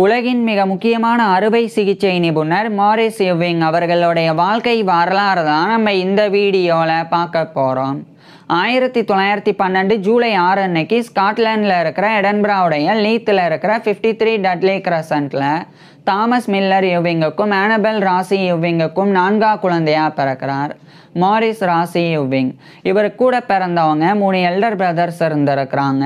உலகின் மிக முக்கியமான அறுவை சிகிச்சை நிபுணர் மாரிஸ் எவ்விங் அவர்களுடைய வாழ்க்கை வரலாறு தான் நம்ம இந்த வீடியோவில் பார்க்க போகிறோம். 1912 ஜூலை 6 அன்னைக்கு ஸ்காட்லாண்டில் இருக்கிற எடன்பராவுடைய லீத்தில் இருக்கிற 53 டட்லி கிரசன்ட்டில் தாமஸ் மில்லர் எவ்விங்குக்கும் ஆனபெல் ராசி எவ்விங்குக்கும் 4ஆம் குழந்தையாக பிறக்கிறார். மாரிஸ் ராசி எவ்விங். இவர் கூட பிறந்தவங்க 3 எல்டர் பிரதர்ஸ் இருந்திருக்கிறாங்க.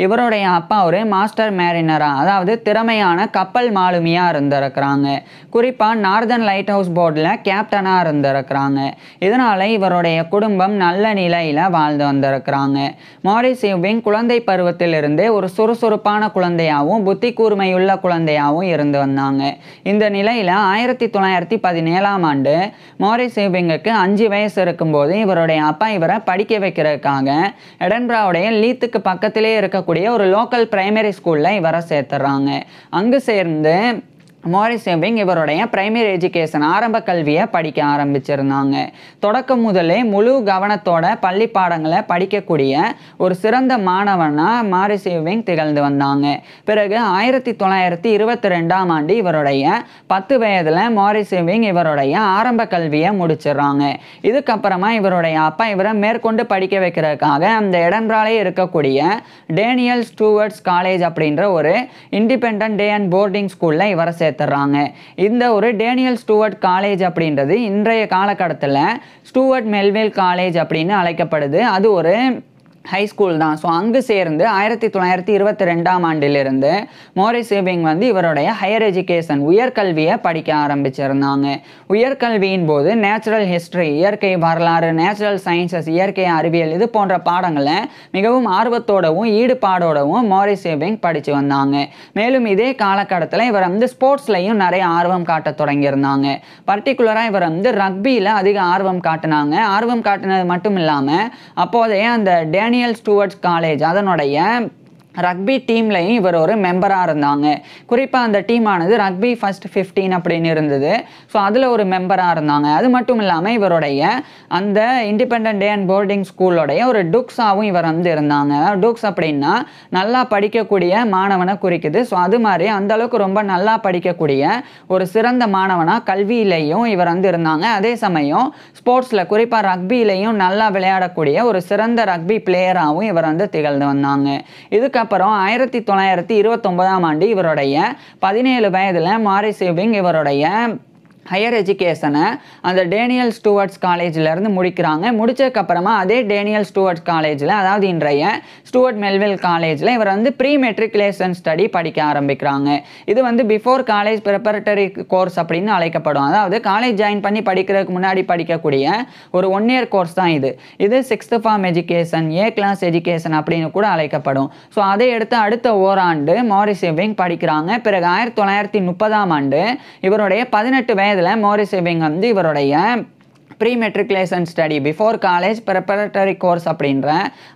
இவருடைய அப்பா ஒரு மாஸ்டர் மேரினராக, அதாவது திறமையான கப்பல் மாலுமியாக இருந்திருக்கிறாங்க. குறிப்பாக நார்தன் லைட் ஹவுஸ் போர்டில் கேப்டனாக இருந்திருக்கிறாங்க. இதனால் இவருடைய குடும்பம் நல்ல நிலையில் வாழ்ந்து வந்திருக்கிறாங்க. மாரிஸ் எவ்விங் குழந்தை பருவத்திலிருந்தே ஒரு சுறுசுறுப்பான குழந்தையாகவும் புத்தி கூர்மையுள்ள குழந்தையாகவும் இருந்து வந்தாங்க. இந்த நிலையில் 1917ஆம் ஆண்டு மாரிஸ் எவ்விங்குக்கு 5 வயசு இருக்கும்போது இவருடைய அப்பா இவரை படிக்க வைக்கிறதுக்காக எடன்பராவுடைய லீத்துக்கு பக்கத்திலே இருக்கக்கூடிய ஒரு லோக்கல் பிரைமரி ஸ்கூலில் இவரை சேர்த்துறாங்க. அங்கு சேர்ந்து மாரிஸ் எவ்விங் இவருடைய பிரைமரி எஜுகேஷன் ஆரம்ப கல்வியை படிக்க ஆரம்பிச்சிருந்தாங்க. தொடக்கம் முதலே முழு கவனத்தோட பள்ளி பாடங்களை படிக்கக்கூடிய ஒரு சிறந்த மாணவனாக மாரிஸ் எவ்விங் திகழ்ந்து வந்தாங்க. பிறகு 1922ஆம் ஆண்டு இவருடைய 10 வயதில் மாரிஸ் எவ்விங் இவருடைய ஆரம்ப கல்வியை முடிச்சிடுறாங்க. இதுக்கப்புறமா இவருடைய அப்பா இவரை மேற்கொண்டு படிக்க வைக்கிறதுக்காக அந்த எடன்பராலே இருக்கக்கூடிய டேனியல் ஸ்டூவர்ட்ஸ் காலேஜ் அப்படின்ற ஒரு இண்டிபெண்டன்ட் டே அண்ட் போர்டிங் ஸ்கூலில் இவரை சேர்த்துறாங்க. இந்த ஒரு டேனியல் ஸ்டூவர்ட் காலேஜ் அப்படின்றது இன்றைய காலகட்டத்தில் ஸ்டூவர்ட் மெல்வில் காலேஜ் அப்படின்னு அழைக்கப்படுது. அது ஒரு ஹை ஸ்கூல் தான். ஸோ அங்கு சேர்ந்து 1922ஆம் ஆண்டிலிருந்து மாரிஸ் எவ்விங் இவருடைய ஹையர் எஜுகேஷன் உயர்கல்வியை படிக்க ஆரம்பிச்சிருந்தாங்க. உயர்கல்வியின் போது நேச்சுரல் ஹிஸ்ட்ரி, இயற்கை வரலாறு, நேச்சுரல் சயின்சஸ், இயற்கை அறிவியல் இது போன்ற பாடங்களை மிகவும் ஆர்வத்தோடவும் ஈடுபாடோடவும் மாரிஸ் எவ்விங் படித்து வந்தாங்க. மேலும் இதே காலகட்டத்தில் இவர் ஸ்போர்ட்ஸ்லையும் நிறைய ஆர்வம் காட்ட தொடங்கியிருந்தாங்க. பர்டிகுலராக இவர் ரக்பியில் அதிக ஆர்வம் காட்டினாங்க. ஆர்வம் காட்டினது மட்டும் இல்லாமல் அப்போதைய அந்த டேனியல் ஸ்டூவர்ட்ஸ் காலேஜ் அதனுடைய ரக்பி டீம்லையும் இவர் ஒரு மெம்பராக இருந்தாங்க. குறிப்பாக அந்த டீமானது ரக்பி ஃபர்ஸ்ட் 15 அப்படின்னு இருந்தது. ஸோ அதில் ஒரு மெம்பராக இருந்தாங்க. அது மட்டும் இல்லாமல் இவருடைய அந்த இண்டிபெண்டன்ட் டே அண்ட் போர்டிங் ஸ்கூலோடைய ஒரு டுக்ஸாகவும் இவர் இருந்தாங்க. டுக்ஸ் அப்படின்னா நல்லா படிக்கக்கூடிய மாணவனை குறிக்குது. ஸோ அது மாதிரி அந்தளவுக்கு ரொம்ப நல்லா படிக்கக்கூடிய ஒரு சிறந்த மாணவனாக கல்வியிலையும் இவர் இருந்தாங்க. அதே சமயம் ஸ்போர்ட்ஸில் குறிப்பாக ரக்பியிலையும் நல்லா விளையாடக்கூடிய ஒரு சிறந்த ரக்பி பிளேயராகவும் இவர் திகழ்ந்து வந்தாங்க. இதுக்கு அப்புறம் 1929ஆம் ஆண்டு இவருடைய 17 வயதில் மாரிஸ் எவ்விங் இவருடைய ஹையர் எஜுகேஷனை அந்த டேனியல் ஸ்டூவர்ட்ஸ் காலேஜிலேருந்து முடிக்கிறாங்க. முடிச்சதுக்கப்புறமா அதே டேனியல் ஸ்டூவர்ட்ஸ் காலேஜில், அதாவது இன்றைய ஸ்டூவர்ட் மெல்வில் காலேஜில் இவர் ப்ரீ மெட்ரிகுலேஷன் ஸ்டடி படிக்க ஆரம்பிக்கிறாங்க. இது பிஃபோர் காலேஜ் ப்ரிப்பரேட்டரி கோர்ஸ் அப்படின்னு அழைக்கப்படும். அதாவது காலேஜ் ஜாயின் பண்ணி படிக்கிறதுக்கு முன்னாடி படிக்கக்கூடிய ஒரு 1 இயர் கோர்ஸ் தான் இது. 6th form education, A class education அப்படின்னு கூட அழைக்கப்படும். ஸோ அதை எடுத்து அடுத்த ஓராண்டு மாரிஸ் எவ்விங் படிக்கிறாங்க. பிறகு 1930ஆம் ஆண்டு இவருடைய 18 வயதில் மாரிஸ் எவ்விங் இவருடைய pre matriculation study before college preparatory course அப்படின்ற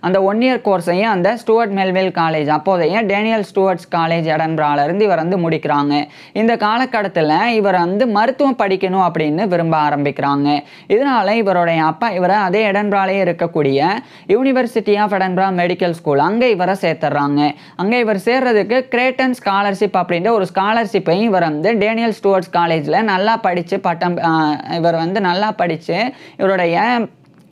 அந்த 1 இயர் கோர்ஸையும் அந்த ஸ்டூவர்ட் மெல்வில் காலேஜ் அப்போதைய டேனியல் ஸ்டூவர்ட்ஸ் காலேஜ் எடன்பராலேருந்து இவர் முடிக்கிறாங்க. இந்த காலகட்டத்தில் இவர் மருத்துவம் படிக்கணும் அப்படின்னு விரும்ப ஆரம்பிக்கிறாங்க. இதனால் இவருடைய அப்பா இவரை அதே எடன்பராலே இருக்கக்கூடிய university of Edinburgh medical school அங்கே இவரை சேர்த்துறாங்க. அங்கே இவர் சேர்றதுக்கு கிரேட்டன் ஸ்காலர்ஷிப் அப்படின்ற ஒரு ஸ்காலர்ஷிப்பையும் இவர் டேனியல் ஸ்டூவர்ட்ஸ் காலேஜில் நல்லா படித்து இவர் நல்லா படித்து இவருடைய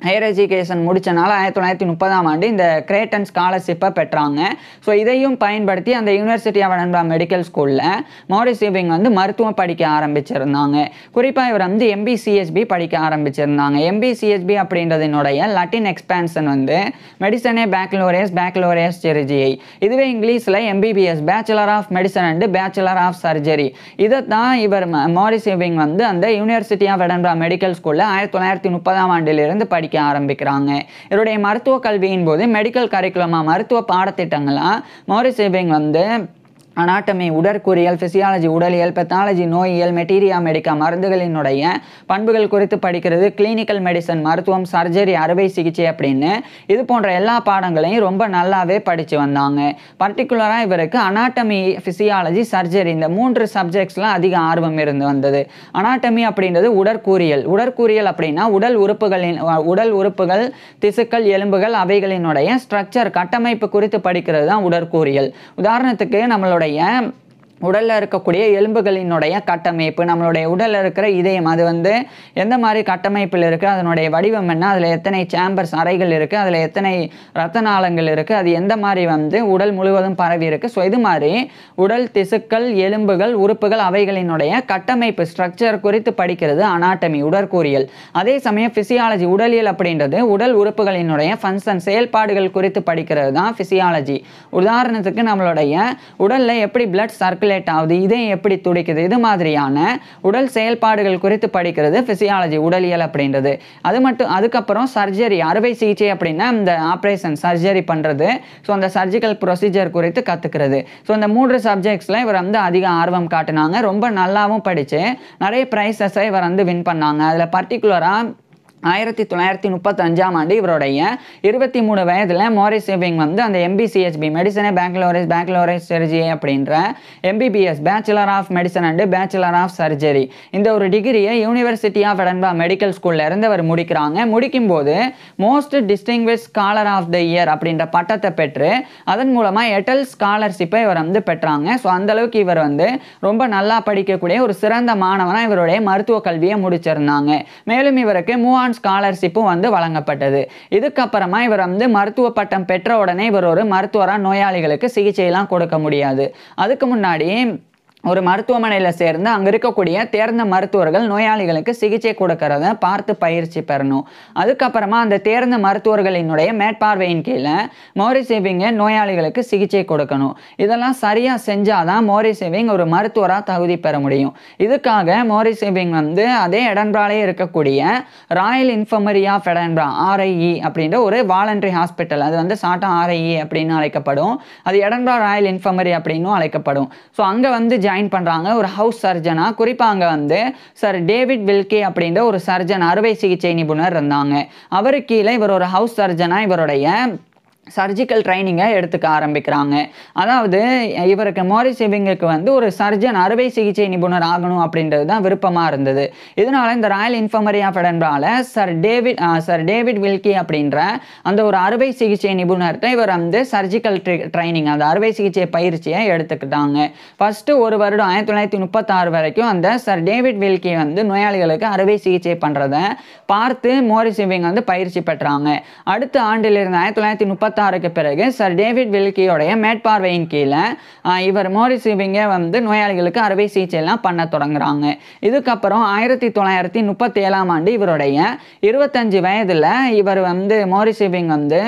ஹையர் எஜுகேஷன் முடித்தனால 1930ஆம் ஆண்டு இந்த கிரேட்டன் ஸ்காலர்ஷிப்பை பெற்றாங்க. ஸோ இதையும் பயன்படுத்தி அந்த யூனிவர்சிட்டி ஆஃப் எடன்பரா மெடிக்கல் ஸ்கூலில் மாரிஸ் எவ்விங் மருத்துவம் படிக்க ஆரம்பிச்சிருந்தாங்க. குறிப்பாக இவர் MBCSB படிக்க ஆரம்பிச்சிருந்தாங்க. MBCSB அப்படின்றதினுடைய லட்டின் expansion மெடிசனே பேக்லோரியஸ் சிர்ஜியை. இதுவே இங்கிலீஷில் MBBS bachelor of medicine and bachelor of surgery. இதை தான் இவர் மாரிஸ் எவ்விங் அந்த யூனிவர்சிட்டி ஆஃப் எடன்பரா மெடிக்கல் ஸ்கூலில் 1930ஆம் ஆண்டிலிருந்து படிக்க ஆரம்பிக்கிறாங்க. இவருடைய மருத்துவ கல்வியின் போது மெடிக்கல் கரிக்குலமா மருத்துவ பாடத்திட்டங்களா மாரிஸ் எவ்விங் அனாட்டமி, உடற்கூறியல், பிசியாலஜி உடலியல், பெத்தாலஜி நோயியல், மெட்டீரியா மெடிக்கா மருந்துகளினுடைய பண்புகள் குறித்து படிக்கிறது, கிளினிக்கல் மெடிசன் மருத்துவம், சர்ஜரி அறுவை சிகிச்சை அப்படின்னு இது போன்ற எல்லா பாடங்களையும் ரொம்ப நல்லாவே படித்து வந்தாங்க. பர்டிகுலராக இவருக்கு அனாட்டமி, பிசியாலஜி, சர்ஜரி இந்த 3 சப்ஜெக்ட்ஸில் அதிக ஆர்வம் இருந்து வந்தது. அனாட்டமி அப்படின்றது உடற்கூறியல் அப்படின்னா உடல் உறுப்புகள், திசுக்கள், எலும்புகள் அவைகளினுடைய ஸ்ட்ரக்சர் கட்டமைப்பு குறித்து படிக்கிறது தான் உடற்கூறியல். உதாரணத்துக்கு நம்மளுடைய உடலில் இருக்கக்கூடிய எலும்புகளினுடைய கட்டமைப்பு, நம்மளுடைய உடலில் இருக்கிற இதயம் அது வந்து எந்த மாதிரி கட்டமைப்பில் இருக்குது, அதனுடைய வடிவம் என்ன, அதில் எத்தனை சேம்பர்ஸ் அறைகள் இருக்குது, அதில் எத்தனை இரத்த நாளங்கள் இருக்குது, அது எந்த மாதிரி வந்து உடல் முழுவதும் பரவி இருக்குது. ஸோ இது மாதிரி உடல் திசுக்கள், எலும்புகள், உறுப்புகள் அவைகளினுடைய கட்டமைப்பு ஸ்ட்ரக்சர் குறித்து படிக்கிறது அனாட்டமி, உடற்கூறியல். அதே சமயம் ஃபிசியாலஜி, உடலியல் அப்படின்றது உடல் உறுப்புகளினுடைய ஃபங்க்ஷன், செயல்பாடுகள் குறித்து படிக்கிறது தான் ஃபிசியாலஜி. உதாரணத்துக்கு நம்மளுடைய உடலில் எப்படி பிளட் சர்க்குலேட் ஆகுது, இதயம் எப்படி துடிக்குது, இது மாதிரியான உடல் செயல்பாடுகள் குறித்து படிக்கிறது ஃபிசியாலஜி, உடலியல் அப்படின்றது. அதுக்கப்புறம் சர்ஜரி, அறுவை சிகிச்சை அப்படின்னா இந்த ஆப்ரேஷன் சர்ஜரி பண்ணுறது. ஸோ அந்த சர்ஜிக்கல் ப்ரொசீஜர் குறித்து கற்றுக்கிறது. ஸோ இந்த 3 சப்ஜெக்ட்ஸில் இவர் வந்து அதிக ஆர்வம் காட்டினாங்க. ரொம்ப நல்லாவும் படித்து நிறைய ப்ரைஸஸை இவர் வந்து வின் பண்ணாங்க. அதில் பர்டிகுலராக 1935ஆம் ஆண்டு இவருடைய 23 வயதில் மாரிஸ் ஈவிங் வந்து அந்த MBCHB மெடிசனே பேக்லோரிஸ் சர்ஜரி அப்படின்ற MBBS bachelor of medicine and bachelor of surgery இந்த ஒரு டிகிரியை யூனிவர்சிட்டி ஆஃப் எடன்பா மெடிக்கல் ஸ்கூலில் இருந்து அவர் முடிக்கிறாங்க. முடிக்கும்போது most distinguish scholar of the year அப்படின்ற பட்டத்தை பெற்று அதன் மூலமாக எட்டல் ஸ்காலர்ஷிப்பை இவர் வந்து பெற்றாங்க. ஸோ அந்தளவுக்கு இவர் வந்து ரொம்ப நல்லா படிக்கக்கூடிய ஒரு சிறந்த மாணவனாக இவருடைய மருத்துவ கல்வியை முடிச்சிருந்தாங்க. மேலும் இவருக்கு மூவான் ஸ்காலர்ஷிப்பும் வந்து வழங்கப்பட்டது. இதுக்கப்புறமா இவர் வந்து மருத்துவ பட்டம் பெற்ற உடனே இவர் ஒரு மருத்துவராக நோயாளிகளுக்கு சிகிச்சையெல்லாம் கொடுக்க முடியாது. அதுக்கு முன்னாடி ஒரு மருத்துவமனையில் சேர்ந்து அங்கே இருக்கக்கூடிய தேர்ந்த மருத்துவர்கள் நோயாளிகளுக்கு சிகிச்சை கொடுக்கறத பார்த்து பயிற்சி பெறணும். அதுக்கப்புறமா அந்த தேர்ந்த மருத்துவர்களினுடைய மேற்பார்வையின் கீழே மாரிஸ் ஈவிங் நோயாளிகளுக்கு சிகிச்சை கொடுக்கணும். இதெல்லாம் சரியாக செஞ்சால் தான் மாரிஸ் ஈவிங் ஒரு மருத்துவராக தகுதி பெற முடியும். இதுக்காக மாரிஸ் ஈவிங் வந்து அதே எடன்பாலே இருக்கக்கூடிய royal infirmary of Edinburgh RIE அப்படின்ற ஒரு வாலண்டரி ஹாஸ்பிட்டல், அது வந்து ஷார்ட்டா RIE அப்படின்னு அழைக்கப்படும், அது எடன்பா ராயல் இன்ஃபர்மரி அப்படின்னும் அழைக்கப்படும். ஸோ அங்கே வந்து ஜாயின் பண்ணுறாங்க ஒரு ஹவுஸ் சர்ஜனா. குறிப்பாக அங்கே வந்து சர் டேவிட் வில்கே அப்படின்ற ஒரு சர்ஜன், அறுவை சிகிச்சை நிபுணர் இருந்தாங்க. அவருக்கு கீழே இவர் ஒரு ஹவுஸ் சர்ஜனா இவருடைய சர்ஜிக்கல் ட்ரைனிங்கை எடுத்துக்க ஆரம்பிக்கிறாங்க. அதாவது இவருக்கு மாரிஸ் ஈவிங்குக்கு வந்து ஒரு சர்ஜன், அறுவை சிகிச்சை நிபுணர் ஆகணும் அப்படின்றது தான் விருப்பமாக இருந்தது. இதனால இந்த ராயல் இன்ஃபர்மரி ஆஃப் எடன்பால சர் டேவிட் வில்கி அப்படின்ற அந்த ஒரு அறுவை சிகிச்சை நிபுணர்கிட்ட இவர் வந்து சர்ஜிக்கல் ட்ரைனிங், அந்த அறுவை சிகிச்சை பயிற்சியை எடுத்துக்கிட்டாங்க. ஃபஸ்ட்டு ஒரு வருடம் 1936 வரைக்கும் அந்த சர் டேவிட் வில்கி வந்து நோயாளிகளுக்கு அறுவை சிகிச்சை பண்ணுறதை பார்த்து மாரிஸ் ஈவிங் வந்து பயிற்சி பெற்றாங்க. அடுத்த ஆண்டிலிருந்து 1936க்கு பிறகு சர் டேவிட் வில்கியோடைய மேற்பார்வையின் கீழே இவர் மாரிஸ் ஈவிங்கை வந்து நோயாளிகளுக்கு அறுவை சிகிச்சையெல்லாம் பண்ண தொடங்குறாங்க. இதுக்கப்புறம் 1937ஆம் ஆண்டு இவருடைய 25 வயதில் இவர் வந்து மாரிஸ் ஈவிங் வந்து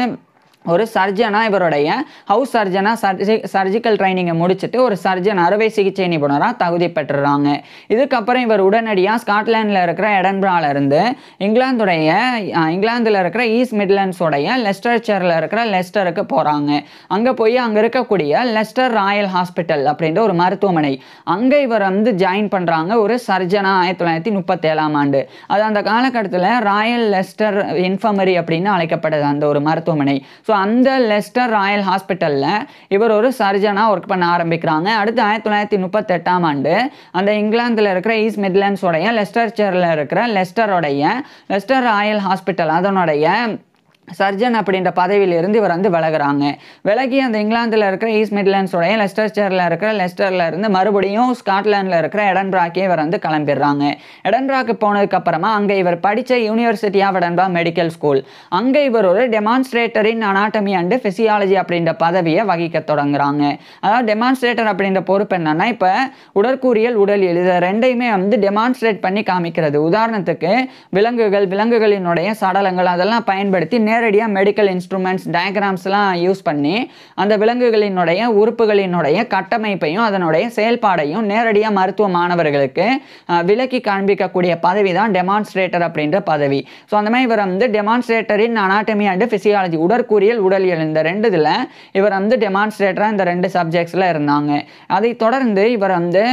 ஒரு சர்ஜனாக இவருடைய ஹவுஸ் சர்ஜனாக சர்ஜிக்கல் ட்ரைனிங்கை முடிச்சுட்டு ஒரு சர்ஜன், அறுவை சிகிச்சை நிபுணராக தகுதி பெற்றுறாங்க. இதுக்கப்புறம் இவர் உடனடியாக ஸ்காட்லாண்டில் இருக்கிற எடன்பாலேருந்து இங்கிலாந்தில் இருக்கிற ஈஸ்ட் மிட்லண்ட்ஸோடைய லெஸ்டர்ஷைரில் இருக்கிற லெஸ்டருக்கு போகிறாங்க. அங்கே போய் அங்கே இருக்கக்கூடிய லெஸ்டர் ராயல் ஹாஸ்பிட்டல் அப்படின்ற ஒரு மருத்துவமனை, அங்கே இவர் வந்து ஜாயின் பண்ணுறாங்க ஒரு சர்ஜனாக 1937ஆம் ஆண்டு. அது அந்த காலகட்டத்தில் ராயல் லெஸ்டர் இன்ஃபர்மரி அப்படின்னு அழைக்கப்படுது அந்த ஒரு மருத்துவமனை. ஸோ அந்த லெஸ்டர் ராயல் ஹாஸ்பிட்டலில் இவர் ஒரு சர்ஜனாக ஒர்க் பண்ண ஆரம்பிக்கிறாங்க. அடுத்து 1938ஆம் ஆண்டு அந்த இங்கிலாந்தில் இருக்கிற ஈஸ்ட் மிட்லண்ட்ஸோடைய லெஸ்டர்ஷைரில் இருக்கிற லெஸ்டர் ராயல் ஹாஸ்பிட்டல் அதனுடைய சர்ஜன் அப்படின்ற பதவியிலிருந்து இவர் வந்து விலகி அந்த இங்கிலாந்தில் இருக்கிற ஈஸ்ட் மிட்லண்ட்ஸோடைய லெஸ்டர்ஷைரில் இருக்கிற லெஸ்டரில் இருந்து மறுபடியும் ஸ்காட்லாண்டில் இருக்கிற எடன்பாக்கே இவர் வந்து கிளம்பிடுறாங்க. எடன்பாக்கு போனதுக்கப்புறமா அங்கே இவர் படித்த university of Edinburgh medical school, அங்கே இவர் ஒரு demonstrator in anatomy and physiology அப்படின்ற பதவியை வகிக்க தொடங்குறாங்க. அதாவது டெமான்ஸ்ட்ரேட்டர் அப்படின்ற பொறுப்பு என்னன்னா, இப்போ உடற்கூறியல், உடலியல் இதை ரெண்டையுமே வந்து டெமான்ஸ்ட்ரேட் பண்ணி காமிக்கிறது. உதாரணத்துக்கு விலங்குகளினுடைய சடலங்கள் அதெல்லாம் பயன்படுத்தி நேரடியாக மெடிக்கல் இன்ஸ்ட்ருமெண்ட்ஸ், டயக்ராம்ஸ்லாம் யூஸ் பண்ணி அந்த விலங்குகளினுடைய உறுப்புகளினுடைய கட்டமைப்பையும் அதனுடைய செயல்பாடையும் நேரடியாக மருத்துவ மாணவர்களுக்கு விளக்கி காண்பிக்கக்கூடிய பதவி தான் டெமான்ஸ்ட்ரேட்டர் அப்படின்ற பதவி. ஸோ அந்த மாதிரி இவர் வந்து demonstrator in anatomy and physiology, உடற்கூறியல், உடலியல் இந்த ரெண்டுதில் இவர் வந்து டெமான்ஸ்ட்ரேட்டராக இந்த 2 சப்ஜெக்ட்ஸில் இருந்தாங்க. அதை தொடர்ந்து இவர் வந்து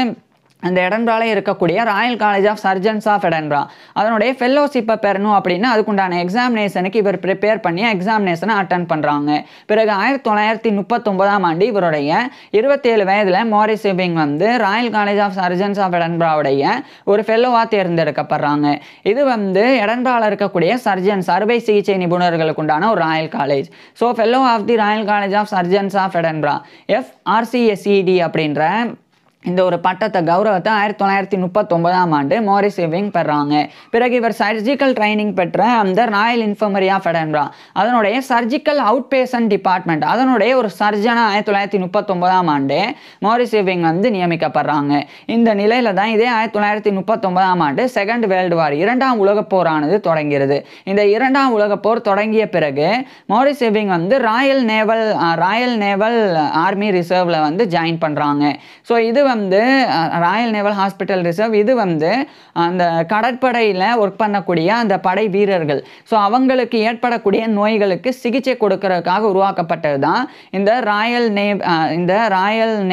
அந்த எடன்பாலே இருக்கக்கூடிய royal college of surgeons of Edinburgh அதனுடைய ஃபெல்லோஷிப்பை பெறணும் அப்படின்னா அதுக்குண்டான எக்ஸாமினேஷனுக்கு இவர் ப்ரிப்பேர் பண்ணி எக்ஸாமினேஷனை அட்டன் பண்ணுறாங்க. பிறகு 1939ஆம் ஆண்டு இவருடைய 27 வயதில் மாரிஸ் ஈவிங் வந்து Royal college of surgeons of எடன்பாவுடைய ஒரு ஃபெல்லோவாக தேர்ந்தெடுக்கப்படுறாங்க. இது வந்து எடன்பாவில் இருக்கக்கூடிய சர்ஜன்ஸ், அறுவை சிகிச்சை நிபுணர்களுக்கு உண்டான ஒரு royal college. So fellow of the Royal college of surgeons of Edinburgh FRCSED அப்படின்ற இந்த ஒரு பட்டத்தை கௌரவத்தை 1939ஆம் ஆண்டு மாரிஸ் இர்விங் பெறாங்க. பிறகு இவர் சர்ஜிக்கல் ட்ரைனிங் பெற்ற அந்த ராயல் இன்ஃபர்மரி ஆஃப் எடன்பரா அதனுடைய சர்ஜிக்கல் அவுட் பேஷண்ட் டிபார்ட்மெண்ட் அதனுடைய ஒரு சர்ஜனா 1939ஆம் ஆண்டு மாரிஸ் இர்விங் வந்து நியமிக்கப்படுறாங்க. இந்த நிலையில தான் இதே 1939ஆம் ஆண்டு செகண்ட் வேர்ல்டு வார் இரண்டாம் உலகப் போரானது தொடங்கிறது. இந்த இரண்டாம் உலகப் போர் தொடங்கிய பிறகு மாரிஸ் இர்விங் வந்து ராயல் நேவல் ஆர்மி ரிசர்வ்ல வந்து ஜாயின் பண்றாங்க. ஸோ இது வந்து ராயல் நேவல் ஹாஸ்பிட்டல் ரிசர்வ் இது வந்து அந்த கடற்படையில் ஒர்க் பண்ணக்கூடிய அந்த படை வீரர்கள் ஸோ அவங்களுக்கு ஏற்படக்கூடிய நோய்களுக்கு சிகிச்சை கொடுக்கறதுக்காக உருவாக்கப்பட்டது தான் இந்த ராயல்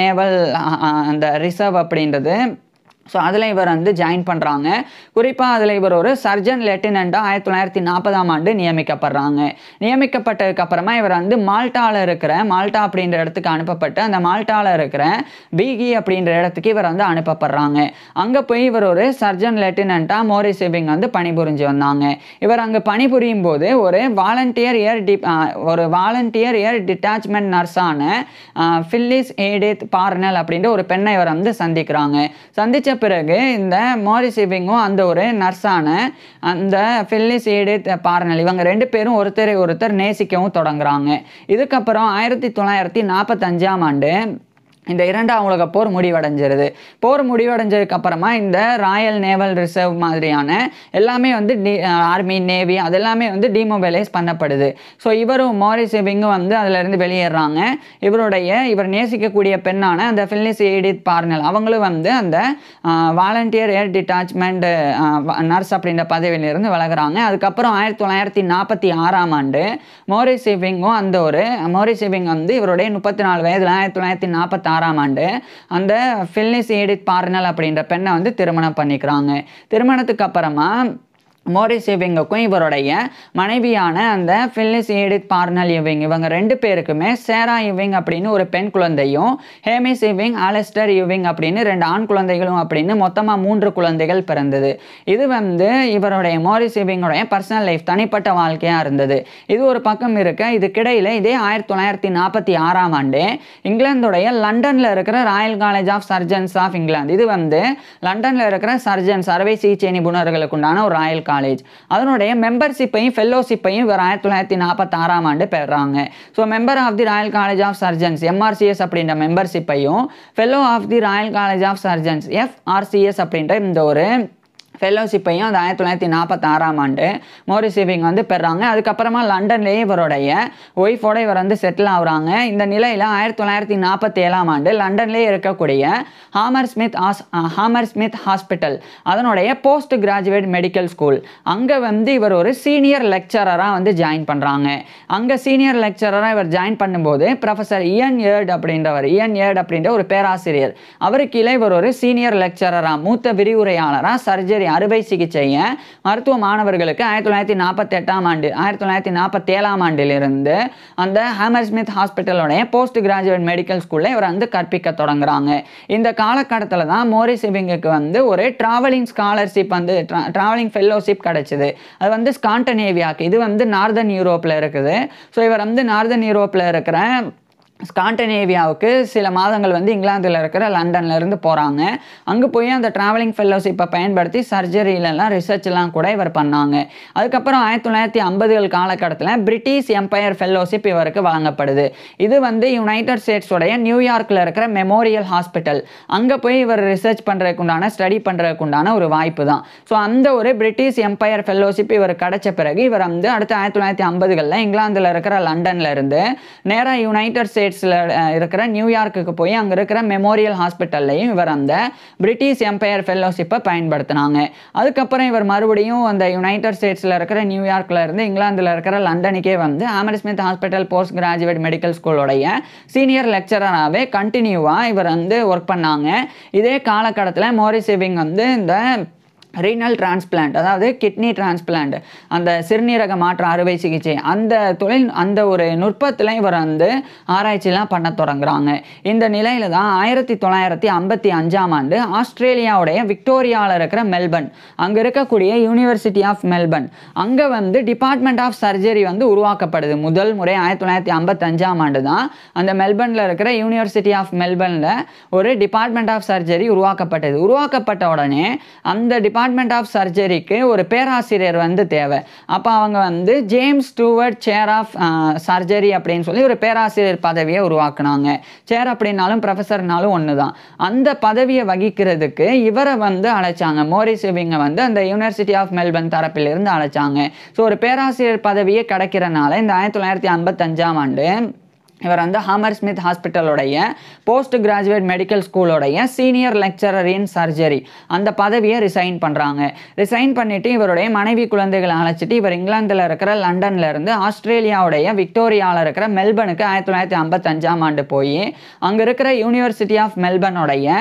நேவல் அந்த ரிசர்வ் அப்படின்றது. ஸோ அதில் இவர் வந்து ஜாயின் பண்ணுறாங்க. குறிப்பாக அதில் இவர் ஒரு சர்ஜன் லெப்டினண்ட்டாக 1940ஆம் ஆண்டு நியமிக்கப்படுறாங்க. நியமிக்கப்பட்டதுக்கப்புறமா இவர் வந்து மால்டா அப்படின்ற இடத்துக்கு அனுப்பப்பட்டு அந்த மால்டாவில் இருக்கிற பீகி அப்படின்ற இடத்துக்கு இவர் வந்து அனுப்பப்படுறாங்க. அங்கே போய் இவர் ஒரு சர்ஜன் லெப்டினண்ட்டாக மாரிஸ் இர்விங் வந்து பணிபுரிஞ்சு வந்தாங்க. இவர் அங்கே பணிபுரியும் போது ஒரு வாலண்டியர் ஏர் டிட்டாச்மெண்ட் நர்ஸான ஃபில்லிஸ் ஏடித் பார்னல் அப்படின்ற ஒரு பெண்ணை இவர் வந்து சந்தித்த பிறகு இந்த மாரிஸ் இர்விங்கும் அந்த ஒரு நர்ஸான அந்த ஃபில்லிஸ் ஏடித் பார்னல் இவங்க ரெண்டு பேரும் ஒருத்தர் நேசிக்கவும் தொடங்குறாங்க. இதுக்கப்புறம் 1945ஆம் ஆண்டு இந்த இரண்டாம் உலக போர் முடிவடைஞ்சிருது. போர் முடிவடைஞ்சதுக்கு அப்புறமா இந்த ராயல் நேவல் ரிசர்வ் மாதிரியான எல்லாமே வந்து ஆர்மி நேவி அதெல்லாமே வந்து டிமொபைலைஸ் பண்ணப்படுது. ஸோ இவரும் மாரிஸ் இர்விங்கும் வந்து அதிலிருந்து வெளியேறாங்க. இவர் நேசிக்கக்கூடிய பெண்ணான அந்த ஃபில்லிஸ் ஏடித் பார்னல் அவங்களும் வந்து அந்த வாலண்டியர் ஏர் டிட்டாச்மெண்ட் நர்ஸ் அப்படின்ற பதவியிலிருந்து விலகுறாங்க. அதுக்கப்புறம் 1946ஆம் ஆண்டு மாரிஸ் இர்விங் வந்து இவருடைய 34 வயதில் 1946ஆம் ஆண்டு அந்த ஃபில்லிஸ் ஏடித் பார்னல் அப்படின்ற பெண்ணை வந்து திருமணம் பண்ணிக்கிறாங்க. திருமணத்துக்கு அப்புறமா மாரிஸ் இர்விங்குக்கும் இவருடைய மனைவியான அந்த ஃபில்லிஸ் ஏடித் பார்னல் இர்விங் இவங்க ரெண்டு பேருக்குமே சேரா இர்விங் அப்படின்னு ஒரு பெண் குழந்தையும் ஹேமிஸ் இர்விங் அலஸ்டர் இர்விங் அப்படின்னு 2 ஆண் குழந்தைகளும் அப்படின்னு மொத்தமாக 3 குழந்தைகள் பிறந்தது. இது வந்து இவருடைய மாரிஸ் இர்விங்குடைய பர்சனல் லைஃப் தனிப்பட்ட வாழ்க்கையாக இருந்தது. இது ஒரு பக்கம் இருக்க இதுக்கிடையில் இதே 1946ஆம் ஆண்டு இங்கிலாந்துடைய லண்டனில் இருக்கிற royal college of surgeons of England இது வந்து லண்டனில் இருக்கிற சர்ஜன்ஸ் அறுவை சிகிச்சை நிபுணர்களுக்கு உண்டான ஒரு ராயல் காலேஜ் அதனுடைய மெம்பர்ஷிப்பையும் ஃபெல்லோஷிப்பையும் இவர் 1946ஆம் ஆண்டு பெறாங்க. So member of the Royal college of Surgeons MRCS அப்படின்ற மெம்பர்ஷிப்பையும் fellow of the Royal college of Surgeons FRCS அப்படின்ற இந்த ஒரு ஃபெல்லோஷிப்பையும் அந்த 1946ஆம் ஆண்டு மாரிஸ் இர்விங் வந்து பெறாங்க. அதுக்கப்புறமா லண்டன்லேயே இவருடைய ஒய்ஃபோட இவர் வந்து செட்டில் ஆகுறாங்க. இந்த நிலையில் 1947ஆம் ஆண்டு லண்டன்லேயே இருக்கக்கூடிய ஹாமர் ஸ்மித் ஹாஸ்பிட்டல் அதனுடைய போஸ்ட் கிராஜுவேட் மெடிக்கல் ஸ்கூல் அங்கே வந்து இவர் ஒரு சீனியர் லெக்சரராக வந்து ஜாயின் பண்ணுறாங்க. அங்கே சீனியர் லெக்சரராக இவர் ஜாயின் பண்ணும்போது ப்ரொஃபஸர் இயன் ஏர்ட் அப்படின்ற ஒரு பேராசிரியர் அவருக்கு கீழே இவர் ஒரு சீனியர் லெக்சரராக மூத்த விரிவுரையாளராக சர்ஜரி அறுவை சிகிச்சையை மருத்துவ மாணவர்களுக்கு 1947ஆம் ஆண்டிலிருந்து அந்த ஹாமர் ஸ்மித் ஹாஸ்பிட்டலோடைய போஸ்ட் கிராஜுவேட் மெடிக்கல் ஸ்கூலில் இவர் வந்து கற்பிக்க தொடங்குறாங்க. இந்த காலகட்டத்தில் தான் மாரிஸ் இர்விங்குக்கு வந்து ஒரு டிராவலிங் ஸ்காலர்ஷிப் வந்து டிராவலிங் ஃபெல்லோஷிப் கிடைச்சிது. அது வந்து ஸ்காண்டனேவியாவுக்கு இது வந்து நார்தர்ன் யூரோப்பில் இருக்குது. ஸோ இவர் வந்து நார்தர்ன் யூரோப்பில் இருக்கிற ஸ்காண்டனேவியாவுக்கு சில மாதங்கள் வந்து இங்கிலாந்தில் இருக்கிற லண்டன்ல இருந்து போகிறாங்க. அங்கே போய் அந்த ட்ராவலிங் ஃபெல்லோஷிப்பை பயன்படுத்தி சர்ஜரியிலலாம் ரிசர்ச்லாம் கூட இவர் பண்ணாங்க. அதுக்கப்புறம் 1950கள் காலகட்டத்தில் பிரிட்டிஷ் எம்பையர் ஃபெல்லோஷிப் இவருக்கு வழங்கப்படுது. இது வந்து யுனைடெட் ஸ்டேட்ஸோடைய நியூயார்க்கில் இருக்கிற மெமோரியல் ஹாஸ்பிட்டல் அங்கே போய் இவர் ரிசர்ச் பண்ணுறதுக்குண்டான ஸ்டடி பண்ணுறதுக்குண்டான ஒரு வாய்ப்பு தான். ஸோ அந்த ஒரு பிரிட்டிஷ் எம்பையர் ஃபெல்லோஷிப் இவர் கிடைச்ச பிறகு இவர் வந்து அடுத்த 1950களில் இங்கிலாந்தில் இருக்கிற லண்டன்ல இருந்து நேராக யுனைடெட் ஸ்டேட்ஸில் இருக்கிற நியூயார்க்குக்கு போய் அங்கே இருக்கிற மெமோரியல் ஹாஸ்பிட்டல்லையும் இவர் அந்த பிரிட்டிஷ் எம்பையர் ஃபெல்லோஷிப்பை பயன்படுத்தினாங்க. அதுக்கப்புறம் இவர் மறுபடியும் அந்த யுனைடெட் ஸ்டேட்ஸில் இருக்கிற நியூயார்க்கில் இருந்து இங்கிலாந்தில் இருக்கிற லண்டனுக்கே வந்து Hammersmith hospital postgraduate medical ஸ்கூலோடைய சீனியர் லெக்சரராகவே கண்டினியூவாக இவர் வந்து ஒர்க் பண்ணாங்க. இதே காலகட்டத்தில் மாரிஸ் இர்விங் வந்து இந்த ரீனல் டிரான்ஸ்பிளான்ட், அதாவது கிட்னி டிரான்ஸ்பிளான்ட், அந்த சிறுநீரக மாற்று அறுவை சிகிச்சை, அந்த ஒரு நுட்பத்தில் இவர் வந்து ஆராய்ச்சிலாம் பண்ண தொடங்குறாங்க. இந்த நிலையில தான் 1955ஆம் ஆண்டு ஆஸ்திரேலியாவுடைய விக்டோரியாவில் இருக்கிற மெல்பர்ன், அங்கே இருக்கக்கூடிய யூனிவர்சிட்டி ஆஃப் மெல்பர்ன், அங்கே வந்து டிபார்ட்மெண்ட் ஆஃப் சர்ஜரி வந்து உருவாக்கப்படுது. முதல் முறை 1955ஆம் ஆண்டு தான் அந்த மெல்பர்னில் இருக்கிற யூனிவர்சிட்டி ஆஃப் மெல்பர்னில் ஒரு டிபார்ட்மெண்ட் ஆஃப் சர்ஜரி உருவாக்கப்பட்டது. உருவாக்கப்பட்ட உடனே அந்த டிபார்ட்மெண்ட் ஆஃப் சர்ஜரிக்கு ஒரு பேராசிரியர் வந்து தேவை. அப்போ அவங்க வந்து James Stuart chair of surgery அப்படின்னு சொல்லி ஒரு பேராசிரியர் பதவியை உருவாக்குனாங்க. சேர் அப்படின்னாலும் ப்ரொஃபஸர்னாலும் ஒன்று தான். அந்த பதவியை வகிக்கிறதுக்கு இவரை வந்து அழைச்சாங்க. மோரிஸ் எவிங்கை வந்து அந்த யூனிவர்சிட்டி ஆஃப் மெல்பர்ன் தரப்பிலிருந்து அழைச்சாங்க. ஸோ ஒரு பேராசிரியர் பதவியே கிடைக்கிறனால இந்த 1955ஆம் ஆண்டு இவர் வந்து ஹாமர் ஸ்மித் ஹாஸ்பிட்டலோடைய போஸ்ட் கிராஜுவேட் மெடிக்கல் ஸ்கூலோடைய சீனியர் லெக்சரர் இன் சர்ஜரி அந்த பதவியை ரிசைன் பண்ணுறாங்க. ரிசைன் பண்ணிவிட்டு இவருடைய மனைவி குழந்தைகளை அழைச்சிட்டு இவர் இங்கிலாந்தில் இருக்கிற லண்டனில் இருந்து ஆஸ்திரேலியாவுடைய விக்டோரியாவில் இருக்கிற மெல்பர்னுக்கு 1955ஆம் ஆண்டு போய் அங்கே இருக்கிற யூனிவர்சிட்டி ஆஃப் மெல்பர்னுடைய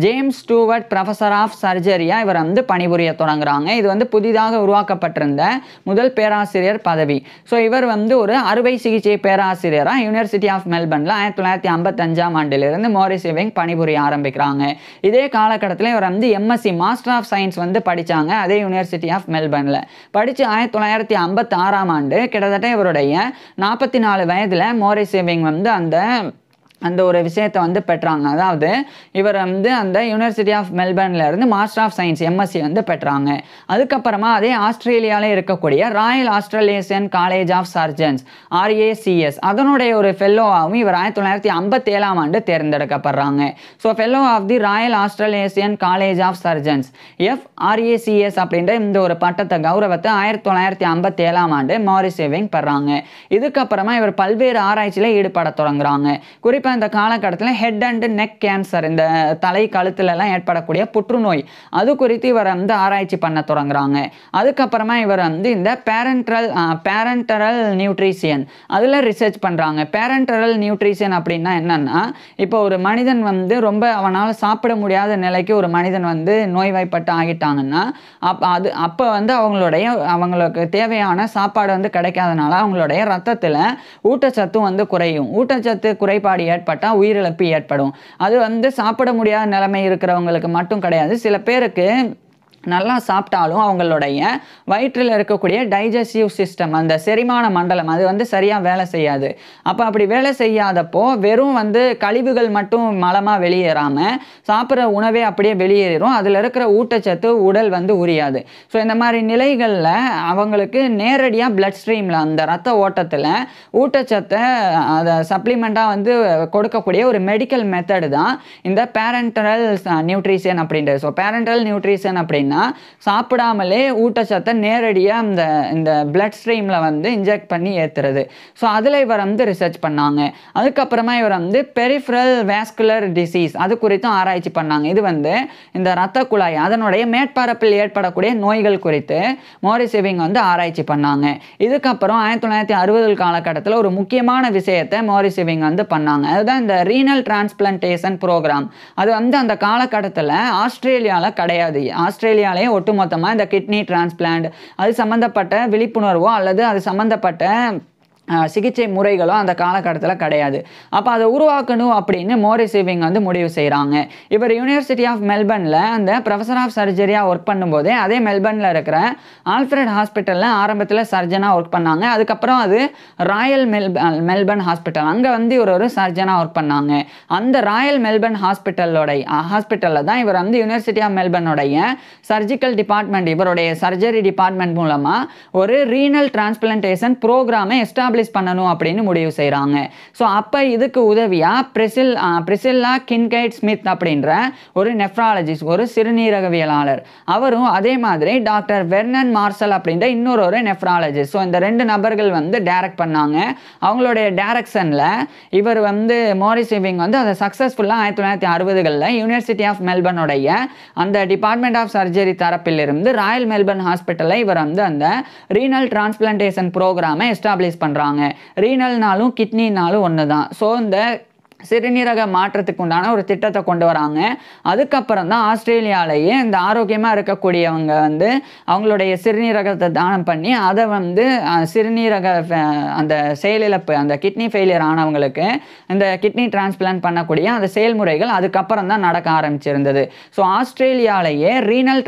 ஜேம்ஸ் ஸ்டூவர்ட் ப்ரொஃபஸர் ஆஃப் சர்ஜரியாக இவர் வந்து பணிபுரிய தொடங்குறாங்க. இது வந்து புதிதாக உருவாக்கப்பட்டிருந்த முதல் பேராசிரியர் பதவி. ஸோ இவர் வந்து ஒரு அறுவை சிகிச்சை பேராசிரியராக யூனிவர்சிட்டி ஆஃப் மெல்பர்ன்ல 1955ஆம் ஆண்டிலிருந்து மோரிஸ் எவிங் பணிபுரிய ஆரம்பிக்கிறாங்க. இதே காலகட்டத்தில் இவர் வந்து எம்எஸ்சி மாஸ்டர் ஆஃப் சயின்ஸ் வந்து படித்தாங்க. அதே யூனிவர்சிட்டி ஆஃப் மெல்பர்னில் படித்து 1956ஆம் ஆண்டு கிட்டத்தட்ட இவருடைய 44 வயதில் மோரிஸ் எவிங் வந்து அந்த ஒரு விஷயத்தை வந்து பெற்றாங்க. அதாவது இவர் வந்து அந்த யூனிவர்சிட்டி ஆஃப் மெல்பர்னில் இருந்து மாஸ்டர் ஆஃப் சயின்ஸ் எம்எஸ்சி வந்து பெற்றாங்க. அதுக்கப்புறமா அதே ஆஸ்திரேலியாவில் இருக்கக்கூடிய Royal Australian College of Surgeons RACS அதனுடைய ஒரு ஃபெல்லோவாகவும் இவர் 1957ஆம் ஆண்டு தேர்ந்தெடுக்கப்படுறாங்க. So fellow of the Royal Australian College of Surgeons RACS அப்படின்ற இந்த ஒரு பட்டத்தை கௌரவத்தை 1957ஆம் ஆண்டு மோரிஸ் எவிங் பெறாங்க. இதுக்கப்புறமா இவர் பல்வேறு ஆராய்ச்சியில் ஈடுபட தொடங்குறாங்க. குறிப்பாக இந்த காலகட்டத்தில் ஹெட் அண்ட் நெக் கேன்சர், இந்த தலை கழுத்துலலாம் ஏற்படக்கூடிய புற்றுநோய், அது குறித்து இவர் வந்து ஆராய்ச்சி பண்ண தொடங்குறாங்க. அதுக்கப்புறமா இவர் வந்து இந்த பேரண்டரல் நியூட்ரிஷன் அதில் ரிசர்ச் பண்ணுறாங்க. பேரண்டரல் நியூட்ரிஷன் அப்படின்னா என்னன்னா, இப்போ ஒரு மனிதன் வந்து ரொம்ப அவனால் சாப்பிட முடியாத நிலைக்கு ஒரு மனிதன் வந்து நோய்வாய்ப்பட்டு ஆகிட்டாங்கன்னா அப்போ வந்து அவங்களுக்கு தேவையான சாப்பாடு வந்து கிடைக்காதனால அவங்களுடைய ரத்தத்தில் ஊட்டச்சத்தும் வந்து குறையும். ஊட்டச்சத்து குறைபாடு ஏற்பட்டால் உயிரிழப்பு ஏற்படும். அது வந்து சாப்பிட முடியாத நிலைமை இருக்கிறவங்களுக்கு மட்டும் கிடையாது, சில பேருக்கு நல்லா சாப்பிட்டாலும் அவங்களுடைய வயிற்றில் இருக்கக்கூடிய டைஜஸ்டிவ் சிஸ்டம், அந்த செரிமான மண்டலம், அது வந்து சரியாக வேலை செய்யாது. அப்போ அப்படி வேலை செய்யாதப்போ வெறும் வந்து கழிவுகள் மட்டும் மலமாக வெளியேறாமல் சாப்பிட்ற உணவே அப்படியே வெளியேறும். அதில் இருக்கிற ஊட்டச்சத்து உடல் வந்து உரியாது. ஸோ இந்த மாதிரி நிலைகளில் அவங்களுக்கு நேரடியாக பிளட் ஸ்ட்ரீமில் அந்த ரத்த ஓட்டத்தில் ஊட்டச்சத்தை அதை சப்ளிமெண்ட்டாக வந்து கொடுக்கக்கூடிய ஒரு மெடிக்கல் மெத்தடு தான் இந்த பேரண்டரல் நியூட்ரிஷன் அப்படின்றது. ஸோ பேரண்டரல் நியூட்ரிஷன் அப்படின்னா சாப்பிடாமலே ஊட்டச்சத்தை நேரடியாக இந்த பிளட் ஸ்ட்ரீமில் வந்து இன்ஜெக்ட் பண்ணி ஏற்றுறது. ஸோ அதில் இவர் வந்து ரிசர்ச் பண்ணாங்க. அதுக்கப்புறமா இவர் வந்து பெரிஃபரல் வாஸ்குலர் டிசீஸ் அது குறித்தும் ஆராய்ச்சி பண்ணாங்க. இது வந்து இந்த இரத்த குழாய் அதனுடைய மேற்பரப்பில் ஏற்படக்கூடிய நோய்கள் குறித்து மோரிஸ் எவிங் வந்து ஆராய்ச்சி பண்ணாங்க. இதுக்கப்புறம் 1960 காலகட்டத்தில் ஒரு முக்கியமான விஷயத்தை மோரிஸ் எவிங் வந்து பண்ணாங்க. அதுதான் இந்த ரீனல் டிரான்ஸ்பிளான்டேஷன் ப்ரோக்ராம். அது வந்து அந்த காலகட்டத்தில் ஆஸ்திரேலியாவில் கிடையாது. ஆஸ்திரேலியாலே ஒட்டுமொத்தமாக இந்த கிட்னி டிரான்ஸ்பிளான்ட் அது சம்மந்தப்பட்ட விழிப்புணர்வோ அல்லது அது சம்மந்தப்பட்ட சிகிச்சை முறைகளோ அந்த காலகட்டத்தில் கிடையாது. அப்போ அதை உருவாக்கணும் அப்படின்னு மோரிஸ் எவிங் வந்து முடிவு செய்கிறாங்க. இவர் யூனிவர்சிட்டி ஆஃப் மெல்பர்னில் அந்த ப்ரொஃபஸர் ஆஃப் சர்ஜரியாக ஒர்க் பண்ணும்போதே அதே மெல்பர்னில் இருக்கிற ஆல்ஃப்ரெட் ஹாஸ்பிட்டலில் ஆரம்பத்தில் சர்ஜனாக ஒர்க் பண்ணாங்க. அதுக்கப்புறம் அது ராயல் மெல்பர்ன் ஹாஸ்பிட்டல், அங்கே வந்து இவர் ஒரு சர்ஜனாக ஒர்க் பண்ணாங்க. அந்த ராயல் மெல்பர்ன் ஹாஸ்பிட்டலில் தான் இவர் வந்து யூனிவர்சிட்டி ஆஃப் மெல்பர்னுடைய சர்ஜிக்கல் டிபார்ட்மெண்ட், இவருடைய சர்ஜரி டிபார்ட்மெண்ட் மூலமாக ஒரு ரீனல் டிரான்ஸ்பிளான்டேஷன் ப்ரோக்ராமை எஸ்டாப்ளிஷ் பண்ணணும் அப்படின்னு முடிவு செய்கிறாங்க. ஸோ அப்போ இதுக்கு உதவியாக பிரிசில்லா கின்கைட் ஸ்மித் அப்படின்ற ஒரு நெஃப்ராலஜிஸ்ட், ஒரு சிறுநீரகவியலாளர், அவரும் அதே மாதிரி டாக்டர் வெர்னன் மார்சல் அப்படின்ற இன்னொரு நெஃப்ராலஜிஸ்ட். ஸோ இந்த ரெண்டு நபர்கள் வந்து டைரக்ட் பண்ணாங்க. அவங்களுடைய டைரக்ஷனில் இவர் வந்து மோரிஸ் எவிங் வந்து அதை சக்ஸஸ்ஃபுல்லாக 1960களில் யூனிவர்சிட்டி ஆஃப் மெல்பர்னுடைய அந்த டிபார்ட்மெண்ட் ஆஃப் சர்ஜரி தரப்பிலிருந்து ராயல் மெல்பர்ன் ஹாஸ்பிட்டலில் இவர் வந்து அந்த ரீனல் டிரான்ஸ்பிளான்டேஷன் ப்ரோக்ராமை எஸ்டாப்ளிஷ் பண்ணுறாங்க. ரீனல்னாலும் கிட்னினாலும் ஒன்று தான். ஸோ இந்த சிறுநீரக மாற்றத்துக்கு உண்டான ஒரு திட்டத்தை கொண்டு வராங்க. அதுக்கப்புறம் தான் ஆஸ்திரேலியாவிலேயே இந்த ஆரோக்கியமாக இருக்கக்கூடியவங்க வந்து அவங்களுடைய சிறுநீரகத்தை தானம் பண்ணி அதை வந்து சிறுநீரக அந்த செயலிழப்பு, அந்த கிட்னி ஃபெயிலியர் ஆனவங்களுக்கு இந்த கிட்னி டிரான்ஸ்பிளான்ட் பண்ணக்கூடிய அந்த செயல்முறைகள் அதுக்கப்புறம் தான் நடக்க ஆரம்பிச்சிருந்தது. ஸோ ஆஸ்திரேலியாவிலேயே ரீனல்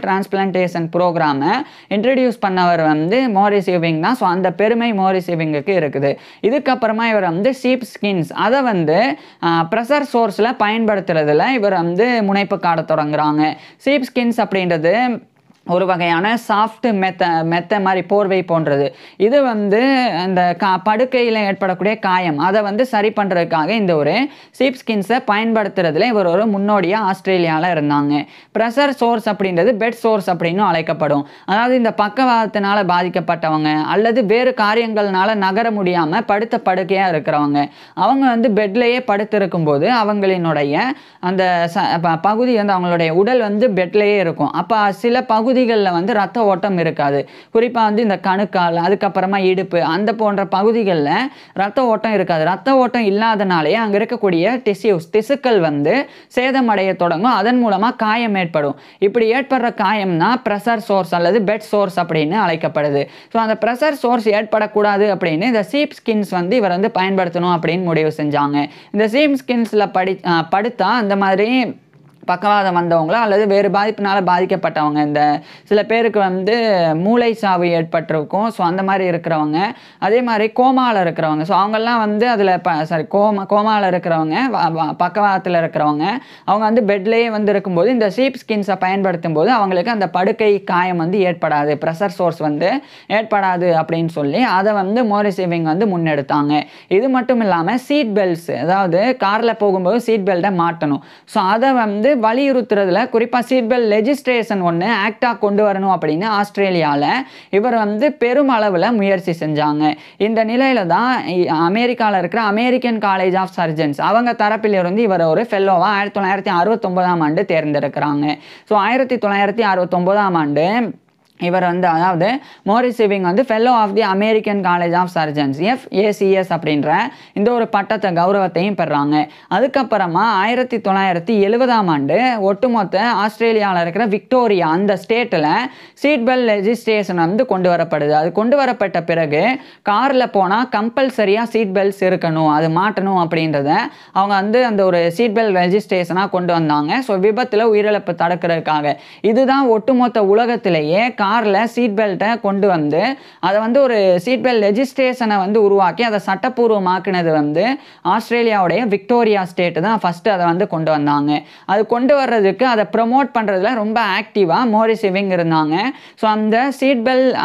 டிரான்ஸ்பிளான்டேஷன் ப்ரோக்ராமை இன்ட்ரடியூஸ் பண்ணவர் வந்து மோரிஸ் யூவிங் தான். ஸோ அந்த பெருமை மோரிஸ் யூவிங்குக்கு இருக்குது. இதுக்கப்புறமா இவர் வந்து ஷீப் ஸ்கின்ஸ் அதை வந்து ப்ரெஷர் சோர்ஸில் பயன்படுத்துறதுல இவர் வந்து முனைப்பு காட்ட தொடங்குறாங்க. ஷீப் ஸ்கின்ஸ் அப்படின்றது ஒரு வகையான சாஃப்ட் மெத்த மாதிரி போர்வை போன்றது. இது வந்து அந்த படுக்கையில் ஏற்படக்கூடிய காயம் அதை வந்து சரி பண்ணுறதுக்காக இந்த ஒரு ஷீப் ஸ்கின்ஸை பயன்படுத்துறதுல இவர் ஒரு முன்னோடியாக ஆஸ்திரேலியாவில் இருந்தாங்க. ப்ரெஷர் சோர்ஸ் அப்படின்றது பெட் சோர்ஸ் அப்படின்னு அழைக்கப்படும். அதாவது இந்த பக்கவாதத்தினால பாதிக்கப்பட்டவங்க அல்லது வேறு காரியங்கள்னால நகர முடியாமல் படுத்த படுக்கையாக இருக்கிறவங்க, அவங்க வந்து பெட்லேயே படுத்திருக்கும் போது அவங்களினுடைய அந்த பகுதி வந்து அவங்களுடைய உடல் வந்து பெட்லேயே இருக்கும். அப்போ சில பகுதிகளில் வந்து ரத்த ஓட்டம் இருக்காது. குறிப்பாக வந்து இந்த கணுக்கால், அதுக்கப்புறமா இடுப்பு, அந்த போன்ற பகுதிகளில் ரத்த ஓட்டம் இருக்காது. ரத்த ஓட்டம் இல்லாதனாலே அங்கே இருக்கக்கூடிய திசுக்கள் வந்து சேதமடைய தொடங்கும். அதன் மூலமாக காயம் ஏற்படும். இப்படி ஏற்படுற காயம் தான் ப்ரெஷர் சோர்ஸ் அல்லது பெட் சோர்ஸ் அப்படின்னு அழைக்கப்படுது. ஸோ அந்த ப்ரெஷர் சோர்ஸ் ஏற்படக்கூடாது அப்படின்னு இந்த ஷீப் ஸ்கின்ஸ் வந்து இவர் வந்து பயன்படுத்தணும் அப்படின்னு முடிவு செஞ்சாங்க. இந்த ஷீப் ஸ்கின்ஸில் படுத்தா அந்த மாதிரி பக்கவாதம் வந்தவங்களோ அல்லது வேறு பாதிப்பினால் பாதிக்கப்பட்டவங்க, இந்த சில பேருக்கு வந்து மூளை சாவு ஏற்பட்டிருக்கும். ஸோ அந்த மாதிரி இருக்கிறவங்க, அதே மாதிரி கோமாவில் இருக்கிறவங்க, ஸோ அவங்கெல்லாம் வந்து அதில் கோமாவில் இருக்கிறவங்க, பக்கவாதத்தில் இருக்கிறவங்க, அவங்க வந்து பெட்லேயே வந்து இருக்கும்போது இந்த ஷீப் ஸ்கின்ஸை பயன்படுத்தும் போது அவங்களுக்கு அந்த படுக்கை காயம் வந்து ஏற்படாது, ப்ரெஷர் சோர்ஸ் வந்து ஏற்படாது அப்படின்னு சொல்லி அதை வந்து மோரிஸ் யூவிங் வந்து முன்னெடுத்தாங்க. இது மட்டும் இல்லாமல் சீட் பெல்ட்ஸ், அதாவது காரில் போகும்போது சீட் பெல்ட்டை மாட்டணும். ஸோ அதை வந்து வலியுறுத்துறதுல குறிப்பாக சீட் பெல்ட் லெஜிஸ்ட்ரேஷன் ஒன்று ஆக்டாக கொண்டு வரணும் அப்படின்னு ஆஸ்திரேலியாவில் இவர் வந்து பெரும் அளவில் முயற்சி செஞ்சாங்க. இந்த நிலையில தான் அமெரிக்காவில் இருக்கிற அமெரிக்கன் காலேஜ் ஆஃப் சர்ஜன்ஸ் அவங்க தரப்பிலிருந்து இவர் ஒரு ஃபெல்லோவாக 1969ஆம் ஆண்டு தேர்ந்தெடுக்கிறாங்க. ஸோ 1969ஆம் ஆண்டு இவர் வந்து, அதாவது மோரிஸ் யூவிங் வந்து fellow of the American college of surgeons FACS அப்படின்ற இந்த ஒரு பட்டத்தை கௌரவத்தையும் பெறாங்க. அதுக்கப்புறமா 1970ஆம் ஆண்டு ஒட்டுமொத்த ஆஸ்திரேலியாவில் இருக்கிற விக்டோரியா அந்த ஸ்டேட்டில் சீட் பெல்ட் லெஜிஸ்ட்ரேஷன் வந்து கொண்டு வரப்படுது. அது கொண்டு வரப்பட்ட பிறகு காரில் போனால் கம்பல்சரியாக சீட் பெல்ட்ஸ் இருக்கணும், அது மாட்டணும் அப்படின்றத அவங்க வந்து அந்த ஒரு சீட் பெல்ட் லெஜிஸ்ட்ரேஷனாக கொண்டு வந்தாங்க. ஸோ விபத்தில் உயிரிழப்பு தடுக்கிறதுக்காக. இதுதான் ஒட்டுமொத்த உலகத்திலேயே காரில் சீட் பெல்ட்டை கொண்டு வந்து அதை வந்து ஒரு சீட் பெல்ட் லெஜிஸ்ட்ரேஷனை வந்து உருவாக்கி அதை சட்டப்பூர்வமாக்குனது வந்து ஆஸ்திரேலியாவுடைய விக்டோரியா ஸ்டேட்டு தான் ஃபஸ்ட்டு அதை வந்து கொண்டு வந்தாங்க. அது கொண்டு வர்றதுக்கு அதை ப்ரொமோட் பண்ணுறதுல ரொம்ப ஆக்டிவாக மோரிஸ் யூவிங் இருந்தாங்க. ஸோ அந்த சீட் பெல்ட்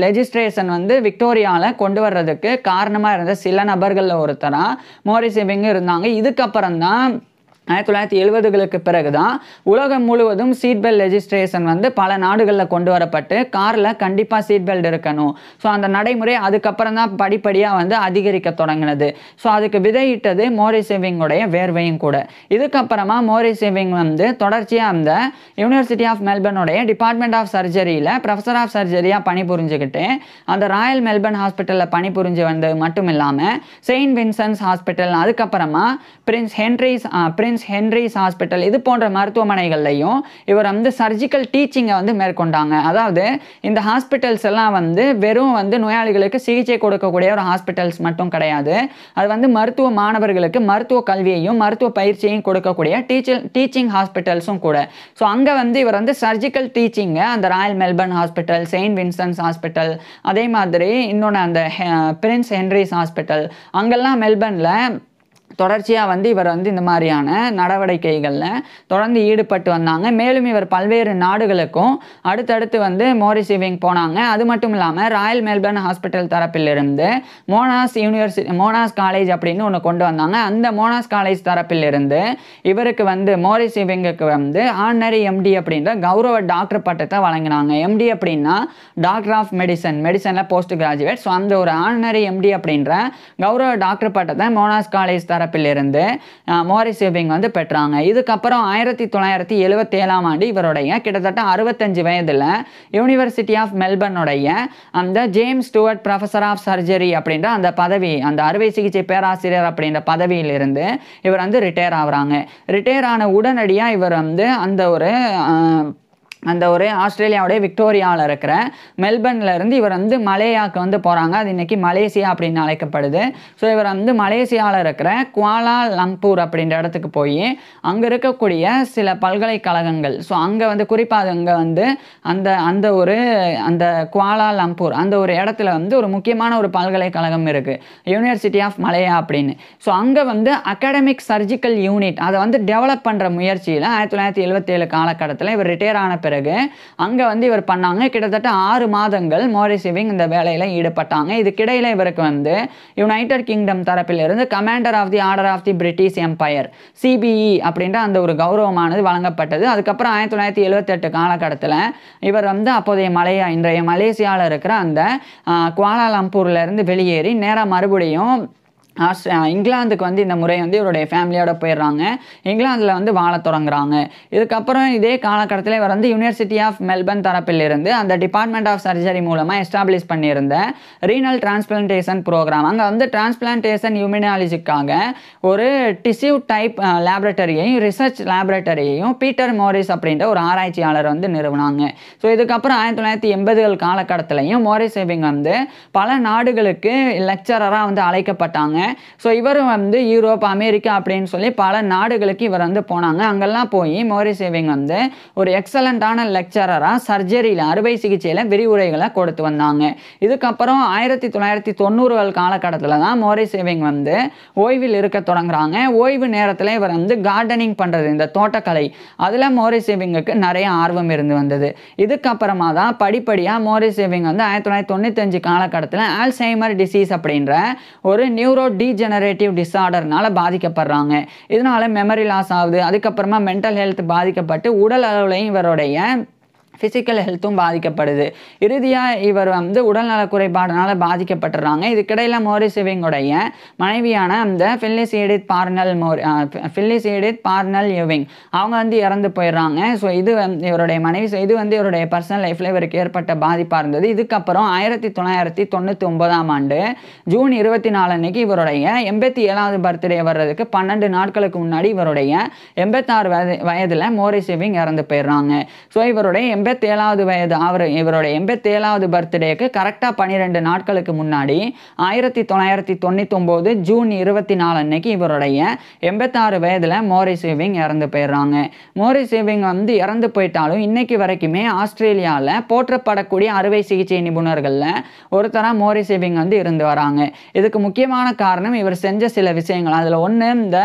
லெஜிஸ்ட்ரேஷன் வந்து விக்டோரியாவில் கொண்டு வர்றதுக்கு காரணமாக இருந்த சில நபர்களில் ஒருத்தராக மோரிஸ் யூவிங் இருந்தாங்க. இதுக்கப்புறம் தான் 1970களுக்கு பிறகு தான் உலகம் முழுவதும் சீட் பெல்ட் லெஜிஸ்ட்ரேஷன் வந்து பல நாடுகளில் கொண்டு வரப்பட்டு காரில் கண்டிப்பாக சீட் பெல்ட் இருக்கணும். ஸோ அந்த நடைமுறை அதுக்கப்புறம் தான் படிப்படியாக வந்து அதிகரிக்க தொடங்கினது. ஸோ அதுக்கு விதையிட்டது மோரிஸ் யூவிங்குடைய வேர்வையும் கூட. இதுக்கப்புறமா மோரிஸ் யூவிங் வந்து தொடர்ச்சியாக அந்த யூனிவர்சிட்டி ஆஃப் மெல்பர்னுடைய டிபார்ட்மெண்ட் ஆஃப் சர்ஜரியில் ப்ரொஃபஸர் ஆஃப் சர்ஜரியாக பணிபுரிஞ்சுக்கிட்டு அந்த ராயல் மெல்பர்ன் ஹாஸ்பிட்டலில் பணிபுரிஞ்சு வந்தது மட்டும் இல்லாமல் செயின்ட் வின்சென்ட்ஸ் ஹாஸ்பிட்டல், அதுக்கப்புறமா பிரின்ஸ் ஹென்ரிஸ் ஹாஸ்பிட்டல், இது போன்ற மருத்துவமனைகள்லையும் இவர் வந்து சர்ஜிக்கல் டீச்சிங்கை வந்து மேற்கொண்டாங்க. அதாவது இந்த ஹாஸ்பிட்டல்ஸ் எல்லாம் வந்து வெறும் வந்து நோயாளிகளுக்கு சிகிச்சை கொடுக்கக்கூடிய ஒரு ஹாஸ்பிட்டல்ஸ் மட்டும் கிடையாது. அது வந்து மருத்துவ மாணவர்களுக்கு மருத்துவ கல்வியையும் மருத்துவ பயிற்சியையும் கொடுக்கக்கூடிய டீச்சிங் ஹாஸ்பிட்டல்ஸும் கூட. ஸோ அங்கே வந்து இவர் வந்து சர்ஜிக்கல் டீச்சிங்கை அந்த Royal Melbourne hospital, Saint Vincent's hospital, அதே மாதிரி இன்னொன்று அந்த பிரின்ஸ் ஹென்ரிஸ் ஹாஸ்பிட்டல், அங்கெல்லாம் மெல்பர்னில் தொடர்ச்சியாக வந்து இவர் வந்து இந்த மாதிரியான நடவடிக்கைகளில் தொடர்ந்து ஈடுபட்டு வந்தாங்க. மேலும் இவர் பல்வேறு நாடுகளுக்கும் அடுத்தடுத்து வந்து மோரிஸ் யூவிங் போனாங்க. அது மட்டும் இல்லாமல் ராயல் மெல்பர்ன் ஹாஸ்பிட்டல் தரப்பிலிருந்து மோனாஸ் காலேஜ் அப்படின்னு ஒன்று கொண்டு வந்தாங்க. அந்த மோனாஸ் காலேஜ் தரப்பிலிருந்து இவருக்கு வந்து மோரிஸ் யூவிங்குக்கு வந்து ஆனரி MD அப்படின்ற கௌரவ டாக்டர் பட்டத்தை வழங்கினாங்க. MD அப்படின்னா டாக்டர் ஆஃப் மெடிசனில் போஸ்ட் கிராஜுவேட். ஸோ அந்த ஒரு ஆனரி MD அப்படின்ற கௌரவ டாக்டர் பட்டத்தை மோனாஸ் காலேஜ் தரப்பிலிருந்து மோரிஸ் யூவிங் வந்து பெற்றாங்க. இதுக்கப்புறம் 1977ஆம் ஆண்டு இவருடைய கிட்டத்தட்ட 65 வயதில் யூனிவர்சிட்டி ஆஃப் மெல்பர்னுடைய அந்த James Stuart professor of surgery அப்படின்ற அந்த பதவி, அந்த அறுவை சிகிச்சை பேராசிரியர் அப்படின்ற பதவியிலிருந்து இவர் வந்து ரிட்டையர் ஆகுறாங்க. ரிட்டையர் ஆன உடனடியாக இவர் வந்து அந்த ஒரு ஆஸ்திரேலியாவுடைய விக்டோரியாவில் இருக்கிற மெல்பர்ன்லேருந்து இவர் வந்து மலேயாவுக்கு வந்து போகிறாங்க. அது இன்றைக்கி மலேசியா அப்படின்னு அழைக்கப்படுது. ஸோ இவர் வந்து மலேசியாவில் இருக்கிற குவாலா லம்பூர் அப்படின்ற இடத்துக்கு போய் அங்கே இருக்கக்கூடிய சில பல்கலைக்கழகங்கள், ஸோ அங்கே வந்து குறிப்பாக அங்கே வந்து அந்த குவாலா லம்பூர் அந்த ஒரு இடத்துல வந்து ஒரு முக்கியமான ஒரு பல்கலைக்கழகம் இருக்குது, யூனிவர்சிட்டி ஆஃப் மலேயா அப்படின்னு. ஸோ அங்கே வந்து அகாடமிக் சர்ஜிக்கல் யூனிட் அதை வந்து டெவலப் பண்ணுற முயற்சியில் 1977 காலகட்டத்தில் இவர் ரிட்டையர் ஆன பிறகு அங்கே வந்து இவர் பண்ணாங்க. கிட்டத்தட்ட 6 மாதங்கள் மோரிஸ் யூவிங் இந்த வேலையில் ஈடுபட்டாங்க. இதுக்கிடையில் இவருக்கு வந்து யுனைடெட் கிங்டம் தரப்பிலிருந்து commander of the order of the British empire CBE அப்படின்ற அந்த ஒரு கௌரவமானது வழங்கப்பட்டது. அதுக்கப்புறம் 1978 காலகட்டத்தில் இவர் வந்து அப்போதைய இன்றைய மலேசியாவில் இருக்கிற அந்த குவாலாலம்பூர்லேருந்து வெளியேறி நேராக மறுபடியும் இங்கிலாந்துக்கு வந்து இந்த முறை வந்து இவருடைய ஃபேமிலியோட போயிடுறாங்க. இங்கிலாந்தில் வந்து வாழ தொடங்குறாங்க. இதுக்கப்புறம் இதே காலகட்டத்தில் இவர் வந்து யூனிவர்சிட்டி ஆஃப் மெல்பர்ன் தரப்பிலிருந்து அந்த டிபார்ட்மெண்ட் ஆஃப் சர்ஜரி மூலமாக எஸ்டாப்ளிஷ் பண்ணியிருந்த ரீனல் டிரான்ஸ்பிளான்டேஷன் ப்ரோக்ராம், அங்கே வந்து டிரான்ஸ்பிளான்டேஷன் இம்யூனாலஜிக்காக ஒரு டிஷ்யூ டைப் லேபரட்டரியையும் ரிசர்ச் லேபரட்டரியையும் பீட்டர் மோரிஸ் அப்படின்ற ஒரு ஆராய்ச்சியாளர் வந்து நிறுவனாங்க. ஸோ இதுக்கப்புறம் 1980 காலகட்டத்திலையும் மோரிஸ் யூவிங் வந்து பல நாடுகளுக்கு லெக்சரராக வந்து அழைக்கப்பட்டாங்க. ஸோ இவர் வந்து யூரோப், அமெரிக்கா அப்படின்னு சொல்லி பல நாடுகளுக்கு இவர் வந்து போனாங்க. அங்கெல்லாம் போய் மோரிஸ் யூவிங் வந்து ஒரு எக்ஸலண்ட்டான லெக்சரராக சர்ஜரியில் அறுவை சிகிச்சையில் விரிவுரைகளை கொடுத்து வந்தாங்க. இதுக்கப்புறம் 1990 காலகட்டத்தில் தான் மோரிஸ் யூவிங் வந்து ஓய்வில் இருக்க தொடங்குறாங்க. ஓய்வு நேரத்தில் இவர் வந்து கார்டனிங் பண்ணுறது, இந்த தோட்டக்கலை, அதில் மோரிஸ் யூவிங்குக்கு நிறைய ஆர்வம் இருந்து வந்தது. இதுக்கப்புறமா தான் படிப்படியாக மோரிஸ் யூவிங் வந்து 1995 காலகட்டத்தில் ஆல்சைமர் டிசீஸ் அப்படின்ற ஒரு நியூரோ டீஜெனரேட்டிவ் டிஸார்டர்னால பாதிக்கப்படுறாங்க. இதனால மெமரி லாஸ் ஆகுது. அதுக்கப்புறமா மென்டல் ஹெல்த் பாதிக்கப்பட்டு உடல் அளவுலையும் இவருடைய ஃபிசிக்கல் ஹெல்த்தும் பாதிக்கப்படுது. இறுதியாக இவர் வந்து உடல்நல குறைபாடுனால பாதிக்கப்பட்டுறாங்க. இதுக்கிடையில் மோரிஸ் யூவிங்குடைய மனைவியான அந்த ஃபில்லிஸ் எடித் பார்னல் யூவிங் அவங்க வந்து இறந்து போயிடுறாங்க. ஸோ இது வந்து இவருடைய மனைவி. ஸோ இது வந்து இவருடைய பர்சனல் லைஃப்பில் இவருக்கு ஏற்பட்ட பாதிப்பாக இருந்தது. இதுக்கப்புறம் 1999ஆம் ஆண்டு ஜூன் 24 அன்னைக்கு இவருடைய 87வது பர்த்டே வர்றதுக்கு 12 நாட்களுக்கு முன்னாடி இவருடைய 86 வயதில் மோரிஸ் யூவிங் இறந்து போயிடுறாங்க. ஸோ இவருடைய 87வது வயது இவருடைய 87வது பர்த்டேக்கு கரெக்டாக 12 நாட்களுக்கு முன்னாடி 1999 ஜூன் 24 அன்னைக்கு இவருடைய 86 வயதில் மோரிஸ் யூவிங் இறந்து போயிடுறாங்க. மோரிஸ் யூவிங் வந்து இறந்து போயிட்டாலும் இன்னைக்கு வரைக்குமே ஆஸ்திரேலியாவில் போற்றப்படக்கூடிய அறுவை சிகிச்சை நிபுணர்களில் ஒருத்தராக மோரிஸ் யூவிங் வந்து இருந்து வராங்க. இதுக்கு முக்கியமான காரணம் இவர் செஞ்ச சில விஷயங்கள். அதில் ஒன்று இந்த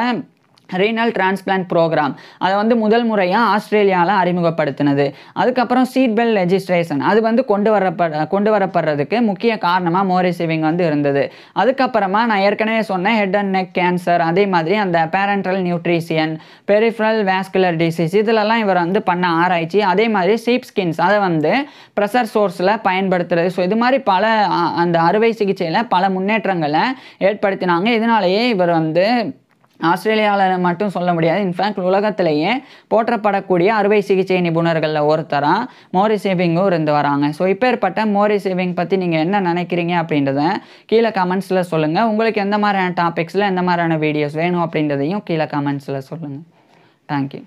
ரீனல் டிரான்ஸ்பிளான்ட் ப்ரோக்ராம், அதை வந்து முதல் முறையாக ஆஸ்திரேலியாவில் அறிமுகப்படுத்தினது. அதுக்கப்புறம் சீட் பெல்ட் லெஜிஸ்ட்ரேஷன் அது வந்து கொண்டு வரப்படுறதுக்கு முக்கிய காரணமாக மோரிஸ் யூவிங் வந்து இருந்தது. அதுக்கப்புறமா நான் ஏற்கனவே சொன்ன ஹெட் அண்ட் நெக் கேன்சர், அதே மாதிரி அந்த parental nutrition, peripheral vascular disease இதிலெல்லாம் இவர் வந்து பண்ண ஆராய்ச்சி. அதே மாதிரி சீப் ஸ்கின்ஸ் அதை வந்து ப்ரெஷர் சோர்ஸில் பயன்படுத்துறது. ஸோ இது மாதிரி பல அந்த அறுவை சிகிச்சையில் பல முன்னேற்றங்களை ஏற்படுத்தினாங்க. இதனாலேயே இவர் வந்து ஆஸ்திரேலியாவில் மட்டும் சொல்ல முடியாது, இன்ஃபேக்ட் உலகத்திலேயே போற்றப்படக்கூடிய அறுவை சிகிச்சை நிபுணர்களில் ஒருத்தராக மோரிஸ் யூவிங்கும் இருந்து வராங்க. ஸோ இப்பேற்பட்ட மோரிஸ் யூவிங் பற்றி நீங்கள் என்ன நினைக்கிறீங்க அப்படின்றத கீழே கமெண்ட்ஸில் சொல்லுங்கள். உங்களுக்கு எந்த மாதிரியான டாபிக்ஸில் எந்த மாதிரியான வீடியோஸ் வேணும் அப்படின்றதையும் கீழே கமெண்ட்ஸில் சொல்லுங்கள். தேங்க்யூ.